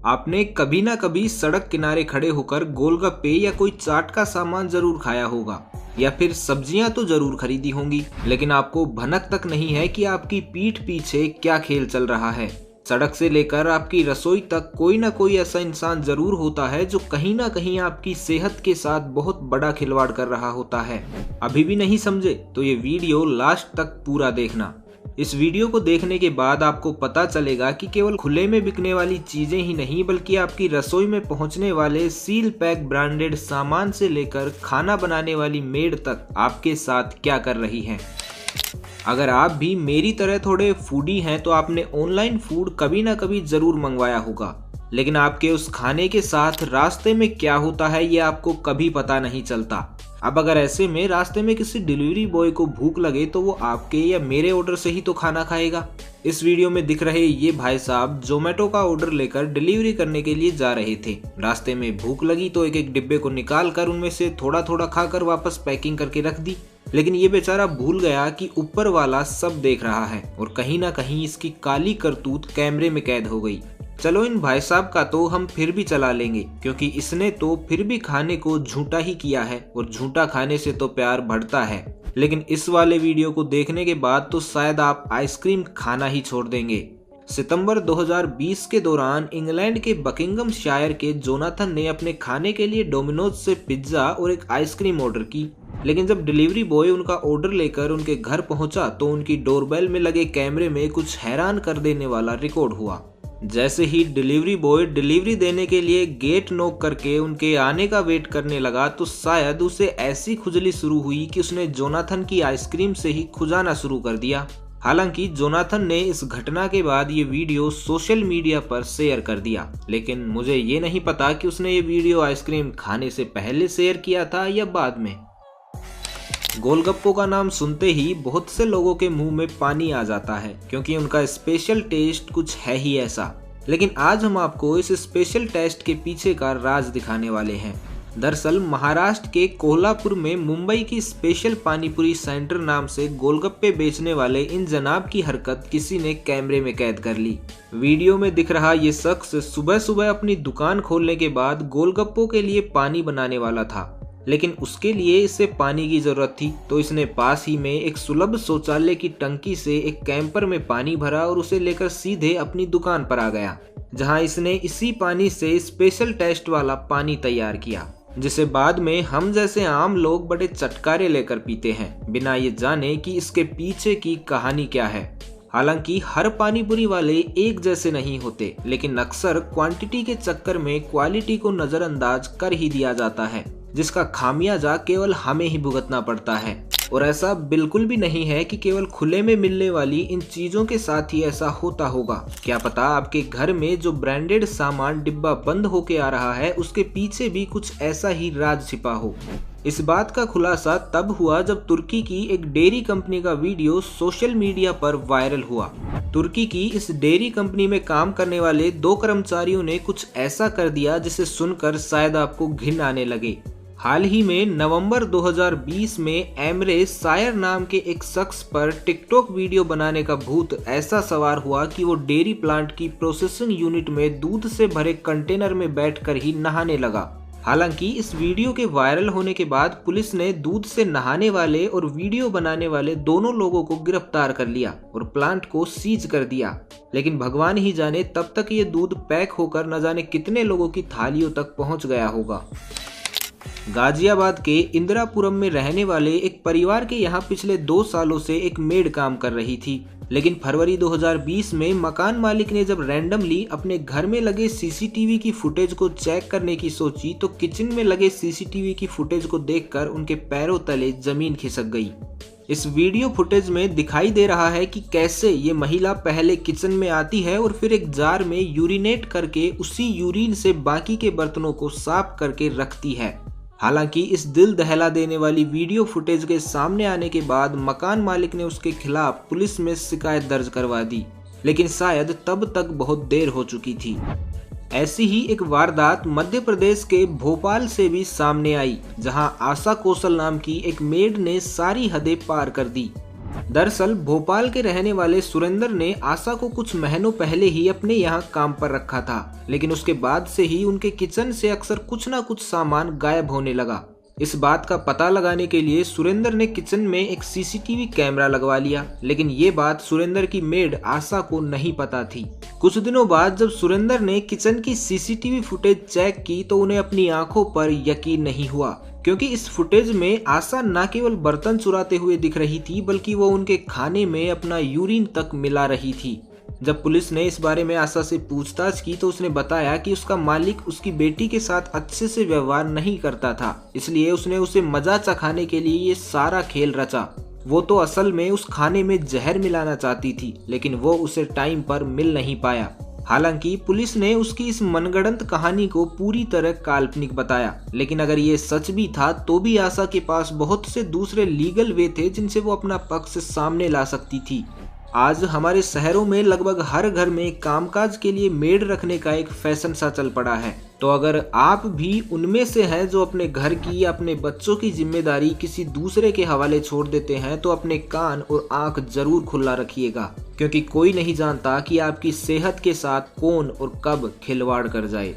आपने कभी ना कभी सड़क किनारे खड़े होकर गोलगप्पे या कोई चाट का सामान जरूर खाया होगा या फिर सब्जियां तो जरूर खरीदी होंगी, लेकिन आपको भनक तक नहीं है कि आपकी पीठ पीछे क्या खेल चल रहा है। सड़क से लेकर आपकी रसोई तक कोई ना कोई ऐसा इंसान जरूर होता है जो कहीं ना कहीं आपकी सेहत के साथ बहुत बड़ा खिलवाड़ कर रहा होता है। अभी भी नहीं समझे तो ये वीडियो लास्ट तक पूरा देखना। इस वीडियो को देखने के बाद आपको पता चलेगा कि केवल खुले में बिकने वाली चीजें ही नहीं बल्कि आपकी रसोई में पहुंचने वाले सील पैक ब्रांडेड सामान से लेकर खाना बनाने वाली मेड तक आपके साथ क्या कर रही हैं। अगर आप भी मेरी तरह थोड़े फूडी हैं तो आपने ऑनलाइन फूड कभी ना कभी जरूर मंगवाया होगा, लेकिन आपके उस खाने के साथ रास्ते में क्या होता है ये आपको कभी पता नहीं चलता। अब अगर ऐसे में रास्ते में किसी डिलीवरी बॉय को भूख लगे तो वो आपके या मेरे ऑर्डर से ही तो खाना खाएगा। इस वीडियो में दिख रहे ये भाई साहब जोमेटो का ऑर्डर लेकर डिलीवरी करने के लिए जा रहे थे। रास्ते में भूख लगी तो एक एक डिब्बे को निकाल कर उनमें से थोड़ा थोड़ा खाकर वापस पैकिंग करके रख दी, लेकिन ये बेचारा भूल गया कि ऊपर वाला सब देख रहा है और कहीं ना कहीं इसकी काली करतूत कैमरे में कैद हो गई। चलो इन भाई साहब का तो हम फिर भी चला लेंगे, क्योंकि इसने तो फिर भी खाने को झूठा ही किया है और झूठा खाने से तो प्यार बढ़ता है। लेकिन इस वाले वीडियो को देखने के बाद तो शायद आप आइसक्रीम खाना ही छोड़ देंगे। सितंबर 2020 के दौरान इंग्लैंड के बकिंघमशायर के जोनाथन ने अपने खाने के लिए डोमिनोज से पिज्जा और एक आइसक्रीम ऑर्डर की, लेकिन जब डिलीवरी बॉय उनका ऑर्डर लेकर उनके घर पहुंचा तो उनकी डोरबेल में लगे कैमरे में कुछ हैरान कर देने वाला रिकॉर्ड हुआ। जैसे ही डिलीवरी बॉय डिलीवरी देने के लिए गेट नॉक करके उनके आने का वेट करने लगा तो शायद उसे ऐसी खुजली शुरू हुई कि उसने जोनाथन की आइसक्रीम से ही खुजाना शुरू कर दिया। हालांकि जोनाथन ने इस घटना के बाद ये वीडियो सोशल मीडिया पर शेयर कर दिया, लेकिन मुझे ये नहीं पता कि उसने ये वीडियो आइसक्रीम खाने से पहले शेयर किया था या बाद में। गोलगप्पों का नाम सुनते ही बहुत से लोगों के मुंह में पानी आ जाता है, क्योंकि उनका स्पेशल टेस्ट कुछ है ही ऐसा। लेकिन आज हम आपको इस स्पेशल टेस्ट के पीछे का राज दिखाने वाले हैं। दरअसल महाराष्ट्र के कोल्हापुर में मुंबई की स्पेशल पानीपुरी सेंटर नाम से गोलगप्पे बेचने वाले इन जनाब की हरकत किसी ने कैमरे में कैद कर ली। वीडियो में दिख रहा ये शख्स सुबह सुबह अपनी दुकान खोलने के बाद गोलगप्पों के लिए पानी बनाने वाला था, लेकिन उसके लिए इसे पानी की जरूरत थी, तो इसने पास ही में एक सुलभ शौचालय की टंकी से एक कैंपर में पानी भरा और उसे लेकर सीधे अपनी दुकान पर आ गया, जहां इसने इसी पानी से स्पेशल टेस्ट वाला पानी तैयार किया, जिसे बाद में हम जैसे आम लोग बड़े चटकारे लेकर पीते हैं, बिना ये जाने कि इसके पीछे की कहानी क्या है। हालांकि हर पानीपुरी वाले एक जैसे नहीं होते, लेकिन अक्सर क्वांटिटी के चक्कर में क्वालिटी को नजरअंदाज कर ही दिया जाता है, जिसका खामियाजा केवल हमें ही भुगतना पड़ता है। और ऐसा बिल्कुल भी नहीं है कि केवल खुले में मिलने वाली इन चीजों के साथ ही ऐसा होता होगा। क्या पता आपके घर में जो ब्रांडेड सामान डिब्बा बंद होके आ रहा है उसके पीछे भी कुछ ऐसा ही राज छिपा हो। इस बात का खुलासा तब हुआ जब तुर्की की एक डेयरी कंपनी का वीडियो सोशल मीडिया पर वायरल हुआ। तुर्की की इस डेयरी कंपनी में काम करने वाले 2 कर्मचारियों ने कुछ ऐसा कर दिया जिसे सुनकर शायद आपको घिन आने लगे। हाल ही में नवंबर 2020 में एमरे सायर नाम के एक शख्स पर टिकटॉक वीडियो बनाने का भूत ऐसा सवार हुआ कि वो डेयरी प्लांट की प्रोसेसिंग यूनिट में दूध से भरे कंटेनर में बैठकर ही नहाने लगा। हालांकि इस वीडियो के वायरल होने के बाद पुलिस ने दूध से नहाने वाले और वीडियो बनाने वाले दोनों लोगों को गिरफ्तार कर लिया और प्लांट को सीज कर दिया। लेकिन भगवान ही जाने तब तक ये दूध पैक होकर न जाने कितने लोगों की थालियों तक पहुंच गया होगा। गाजियाबाद के इंदिरापुरम में रहने वाले एक परिवार के यहाँ पिछले 2 सालों से एक मेड काम कर रही थी, लेकिन फरवरी 2020 में मकान मालिक ने जब रैंडमली अपने घर में लगे सीसीटीवी की फुटेज को चेक करने की सोची तो किचन में लगे सीसीटीवी की फुटेज को देखकर उनके पैरों तले जमीन खिसक गई। इस वीडियो फुटेज में दिखाई दे रहा है कि कैसे ये महिला पहले किचन में आती है और फिर एक जार में यूरिनेट करके उसी यूरिन से बाकी के बर्तनों को साफ करके रखती है। हालांकि इस दिल दहला देने वाली वीडियो फुटेज के सामने आने के बाद मकान मालिक ने उसके खिलाफ पुलिस में शिकायत दर्ज करवा दी, लेकिन शायद तब तक बहुत देर हो चुकी थी। ऐसी ही एक वारदात मध्य प्रदेश के भोपाल से भी सामने आई, जहां आशा कौशल नाम की एक मेड ने सारी हदें पार कर दी। दरअसल भोपाल के रहने वाले सुरेंद्र ने आशा को कुछ महीनों पहले ही अपने यहाँ काम पर रखा था, लेकिन उसके बाद से ही उनके किचन से अक्सर कुछ ना कुछ सामान गायब होने लगा। इस बात का पता लगाने के लिए सुरेंद्र ने किचन में एक सीसीटीवी कैमरा लगवा लिया, लेकिन ये बात सुरेंद्र की मेड आशा को नहीं पता थी। कुछ दिनों बाद जब सुरेंद्र ने किचन की सीसीटीवी फुटेज चेक की तो उन्हें अपनी आंखों पर यकीन नहीं हुआ, क्योंकि इस फुटेज में आशा न केवल बर्तन चुराते हुए दिख रही थी बल्कि वो उनके खाने में अपना यूरिन तक मिला रही थी। जब पुलिस ने इस बारे में आशा से पूछताछ की तो उसने बताया कि उसका मालिक उसकी बेटी के साथ अच्छे से व्यवहार नहीं करता था, इसलिए उसने उसे मजा चखाने के लिए ये सारा खेल रचा। वो तो असल में उस खाने में जहर मिलाना चाहती थी, लेकिन वो उसे टाइम पर मिल नहीं पाया। हालांकि पुलिस ने उसकी इस मनगढ़ंत कहानी को पूरी तरह काल्पनिक बताया, लेकिन अगर ये सच भी था तो भी आशा के पास बहुत से दूसरे लीगल वे थे जिनसे वो अपना पक्ष सामने ला सकती थी। आज हमारे शहरों में लगभग हर घर में कामकाज के लिए मेड रखने का एक फैशन सा चल पड़ा है। तो अगर आप भी उनमें से हैं जो अपने घर की या अपने बच्चों की जिम्मेदारी किसी दूसरे के हवाले छोड़ देते हैं, तो अपने कान और आंख जरूर खुला रखिएगा, क्योंकि कोई नहीं जानता कि आपकी सेहत के साथ कौन और कब खिलवाड़ कर जाए।